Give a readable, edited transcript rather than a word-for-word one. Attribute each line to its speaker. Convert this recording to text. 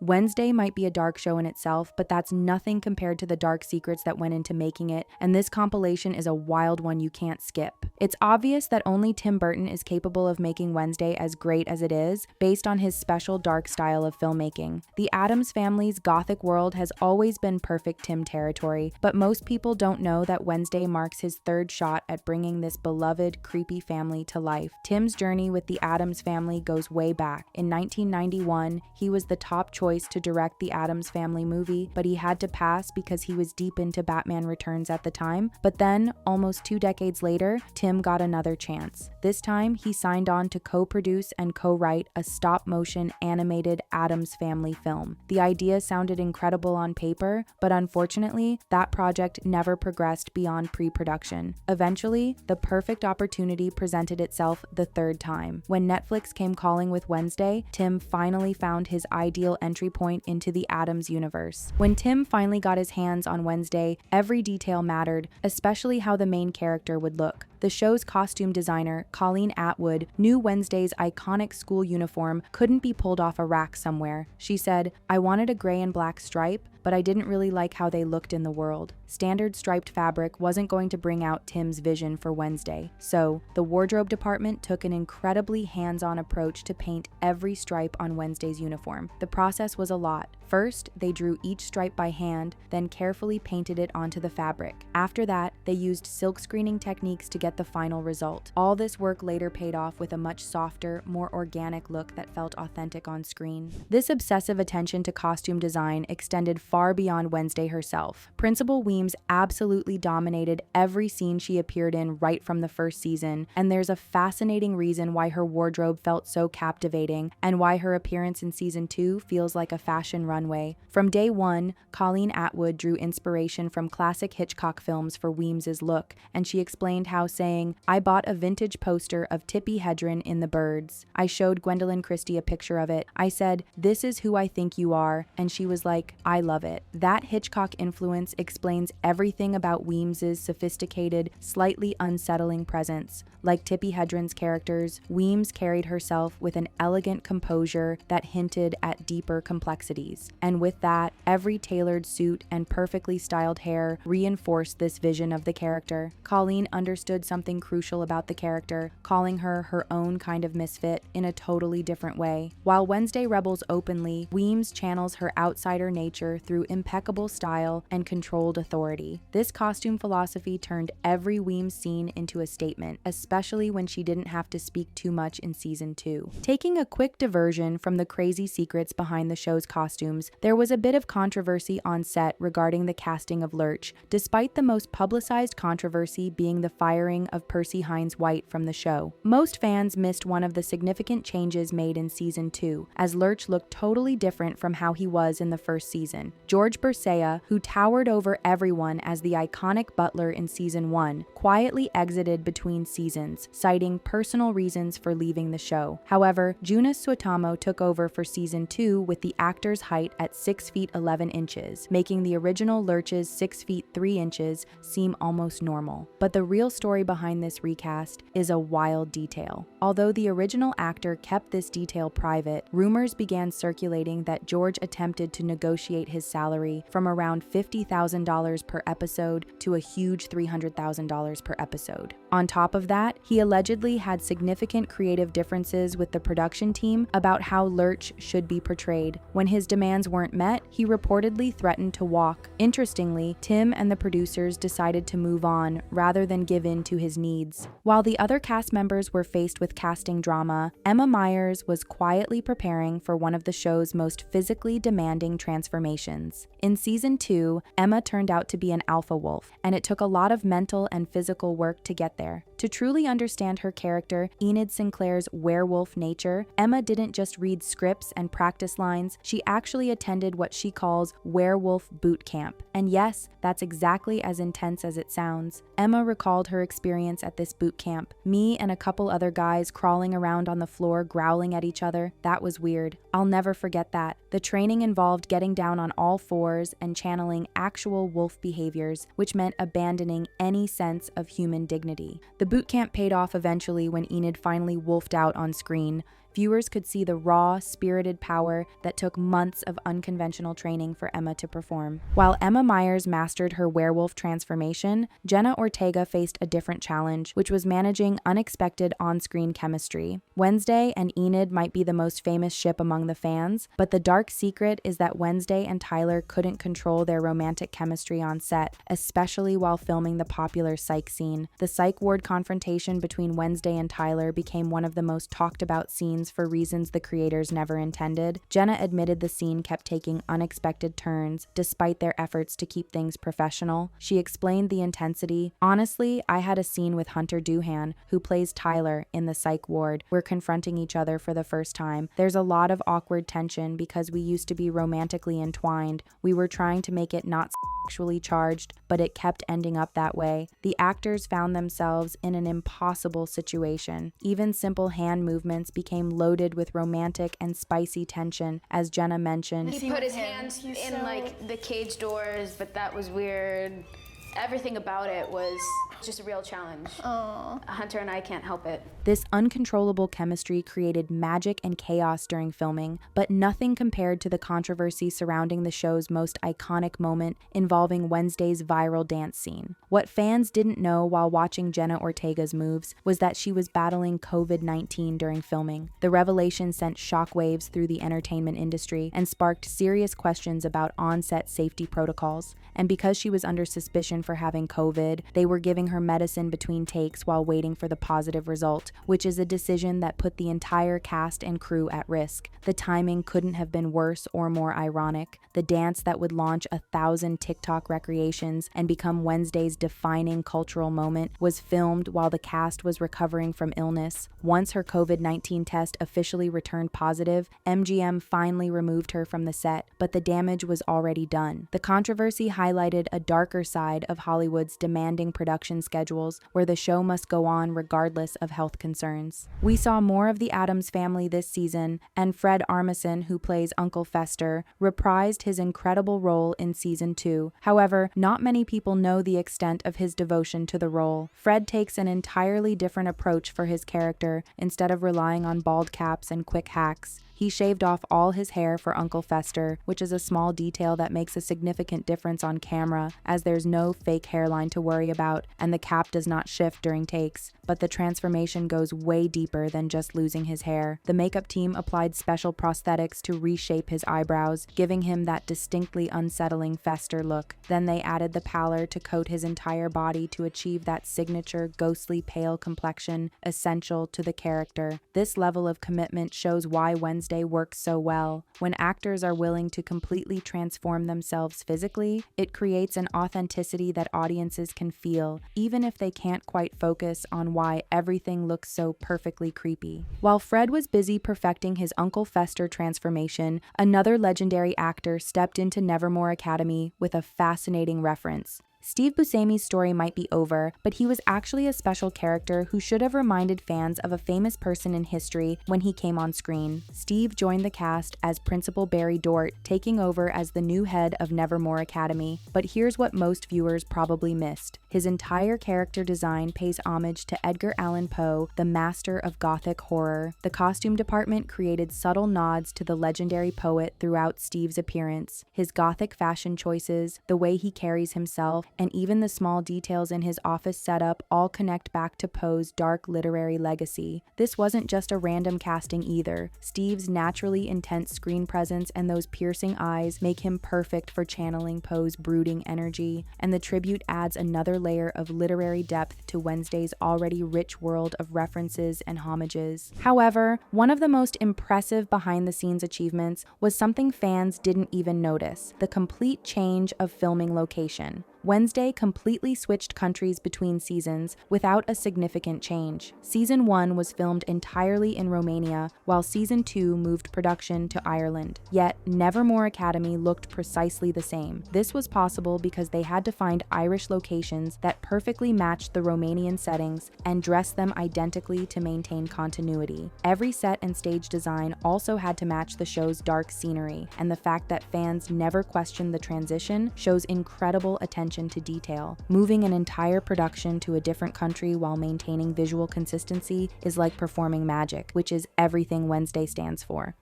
Speaker 1: Wednesday might be a dark show in itself, but that's nothing compared to the dark secrets that went into making it, and this compilation is a wild one you can't skip. It's obvious that only Tim Burton is capable of making Wednesday as great as it is, based on his special dark style of filmmaking. The Addams family's gothic world has always been perfect Tim territory, but most people don't know that Wednesday marks his third shot at bringing this beloved, creepy family to life. Tim's journey with the Addams family goes way back. In 1991, he was the top choice to direct the Addams Family movie, but he had to pass because he was deep into Batman Returns at the time. But then, almost 2 decades later, Tim got another chance. This time, he signed on to co-produce and co-write a stop-motion animated Addams Family film. The idea sounded incredible on paper, but unfortunately, that project never progressed beyond pre-production. Eventually, the perfect opportunity presented itself the third time. When Netflix came calling with Wednesday, Tim finally found his ideal entry point into the Addams universe. When Tim finally got his hands on Wednesday, every detail mattered, especially how the main character would look. The show's costume designer, Colleen Atwood, knew Wednesday's iconic school uniform couldn't be pulled off a rack somewhere. She said, "I wanted a gray and black stripe, but I didn't really like how they looked in the world. Standard striped fabric wasn't going to bring out Tim's vision for Wednesday. So, the wardrobe department took an incredibly hands-on approach to paint every stripe on Wednesday's uniform. The process was a lot. First, they drew each stripe by hand, then carefully painted it onto the fabric. After that, they used silk screening techniques to get the final result. All this work later paid off with a much softer, more organic look that felt authentic on screen. This obsessive attention to costume design extended far beyond Wednesday herself. Principal Weems absolutely dominated every scene she appeared in right from the first season, and there's a fascinating reason why her wardrobe felt so captivating and why her appearance in season 2 feels like a fashion runway. From day one, Colleen Atwood drew inspiration from classic Hitchcock films for Weems's look, and she explained how saying, "I bought a vintage poster of Tippi Hedren in The Birds. I showed Gwendolyn Christie a picture of it. I said, 'This is who I think you are,' and she was like, 'I love it.'" That Hitchcock influence explains everything about Weems's sophisticated, slightly unsettling presence. Like Tippi Hedren's characters, Weems carried herself with an elegant composure that hinted at deeper complexities. And with that, every tailored suit and perfectly styled hair reinforced this vision of the character. Colleen understood something crucial about the character, calling her her own kind of misfit in a totally different way. While Wednesday rebels openly, Weems channels her outsider nature through impeccable style and controlled authority. This costume philosophy turned every Weems scene into a statement, especially when she didn't have to speak too much in season 2. Taking a quick diversion from the crazy secrets behind the show's costumes, there was a bit of controversy on set regarding the casting of Lurch, despite the most publicized controversy being the firing of Percy Hines White from the show. Most fans missed one of the significant changes made in season 2, as Lurch looked totally different from how he was in the first season. George Bursea, who towered over everyone as the iconic butler in season 1, quietly exited between seasons, citing personal reasons for leaving the show. However, Juna Suotamo took over for season 2 with the actor's height at 6 feet 11 inches, making the original Lurch's 6 feet 3 inches seem almost normal. But the real story behind this recast is a wild detail. Although the original actor kept this detail private, rumors began circulating that George attempted to negotiate his salary from around $50,000 per episode to a huge $300,000 per episode. On top of that, he allegedly had significant creative differences with the production team about how Lurch should be portrayed. When his demands weren't met, he reportedly threatened to walk. Interestingly, Tim and the producers decided to move on rather than give in to his needs. While the other cast members were faced with casting drama, Emma Myers was quietly preparing for one of the show's most physically demanding transformations. In season 2, Emma turned out to be an alpha wolf, and it took a lot of mental and physical work to get there. To truly understand her character, Enid Sinclair's werewolf nature, Emma didn't just read scripts and practice lines, she actually attended what she calls werewolf boot camp. And yes, that's exactly as intense as it sounds. Emma recalled her experience at this boot camp. Me and a couple other guys crawling around on the floor growling at each other, that was weird. I'll never forget that. The training involved getting down on all fours and channeling actual wolf behaviors, which meant abandoning any sense of human dignity. The boot camp paid off eventually when Enid finally wolfed out on screen, Viewers could see the raw, spirited power that took months of unconventional training for Emma to perform. While Emma Myers mastered her werewolf transformation, Jenna Ortega faced a different challenge, which was managing unexpected on-screen chemistry. Wednesday and Enid might be the most famous ship among the fans, but the dark secret is that Wednesday and Tyler couldn't control their romantic chemistry on set, especially while filming the popular psych scene. The psych ward confrontation between Wednesday and Tyler became one of the most talked about scenes for reasons the creators never intended. Jenna admitted the scene kept taking unexpected turns, despite their efforts to keep things professional. She explained the intensity. "Honestly, I had a scene with Hunter Doohan, who plays Tyler, in the psych ward. We're confronting each other for the first time. There's a lot of awkward tension because we used to be romantically entwined. We were trying to make it not sexually charged, but it kept ending up that way. The actors found themselves in an impossible situation. Even simple hand movements became loaded with romantic and spicy tension," as Jenna mentioned.
Speaker 2: He put his hands in like the cage doors, but that was weird. Everything about it was just a real challenge. Hunter and I can't help it.
Speaker 1: This uncontrollable chemistry created magic and chaos during filming, but nothing compared to the controversy surrounding the show's most iconic moment involving Wednesday's viral dance scene. What fans didn't know while watching Jenna Ortega's moves was that she was battling COVID-19 during filming. The revelation sent shockwaves through the entertainment industry and sparked serious questions about on-set safety protocols. And because she was under suspicion for having COVID, they were giving her medicine between takes while waiting for the positive result, which is a decision that put the entire cast and crew at risk. The timing couldn't have been worse or more ironic. The dance that would launch 1,000 TikTok recreations and become Wednesday's defining cultural moment was filmed while the cast was recovering from illness. Once her COVID-19 test officially returned positive, MGM finally removed her from the set, but the damage was already done. The controversy highlighted a darker side of Hollywood's demanding production schedules, where the show must go on regardless of health concerns. We saw more of the Addams family this season, and Fred Armisen, who plays Uncle Fester, reprised his incredible role in season 2. However, not many people know the extent of his devotion to the role. Fred takes an entirely different approach for his character, instead of relying on bald caps and quick hacks. He shaved off all his hair for Uncle Fester, which is a small detail that makes a significant difference on camera, as there's no fake hairline to worry about, and the cap does not shift during takes. But the transformation goes way deeper than just losing his hair. The makeup team applied special prosthetics to reshape his eyebrows, giving him that distinctly unsettling Fester look. Then they added the pallor to coat his entire body to achieve that signature ghostly pale complexion essential to the character. This level of commitment shows why Wednesday works so well. When actors are willing to completely transform themselves physically, it creates an authenticity that audiences can feel, even if they can't quite focus on why everything looks so perfectly creepy. While Fred was busy perfecting his Uncle Fester transformation, another legendary actor stepped into Nevermore Academy with a fascinating reference. Steve Buscemi's story might be over, but he was actually a special character who should have reminded fans of a famous person in history when he came on screen. Steve joined the cast as Principal Barry Dort, taking over as the new head of Nevermore Academy. But here's what most viewers probably missed. His entire character design pays homage to Edgar Allan Poe, the master of Gothic horror. The costume department created subtle nods to the legendary poet throughout Steve's appearance. His Gothic fashion choices, the way he carries himself, and even the small details in his office setup all connect back to Poe's dark literary legacy. This wasn't just a random casting either. Steve's naturally intense screen presence and those piercing eyes make him perfect for channeling Poe's brooding energy, and the tribute adds another layer of literary depth to Wednesday's already rich world of references and homages. However, one of the most impressive behind-the-scenes achievements was something fans didn't even notice: the complete change of filming location. Wednesday completely switched countries between seasons without a significant change. Season 1 was filmed entirely in Romania, while Season 2 moved production to Ireland. Yet, Nevermore Academy looked precisely the same. This was possible because they had to find Irish locations that perfectly matched the Romanian settings and dress them identically to maintain continuity. Every set and stage design also had to match the show's dark scenery, and the fact that fans never questioned the transition shows incredible attention attention to detail. Moving an entire production to a different country while maintaining visual consistency is like performing magic, which is everything Wednesday stands for.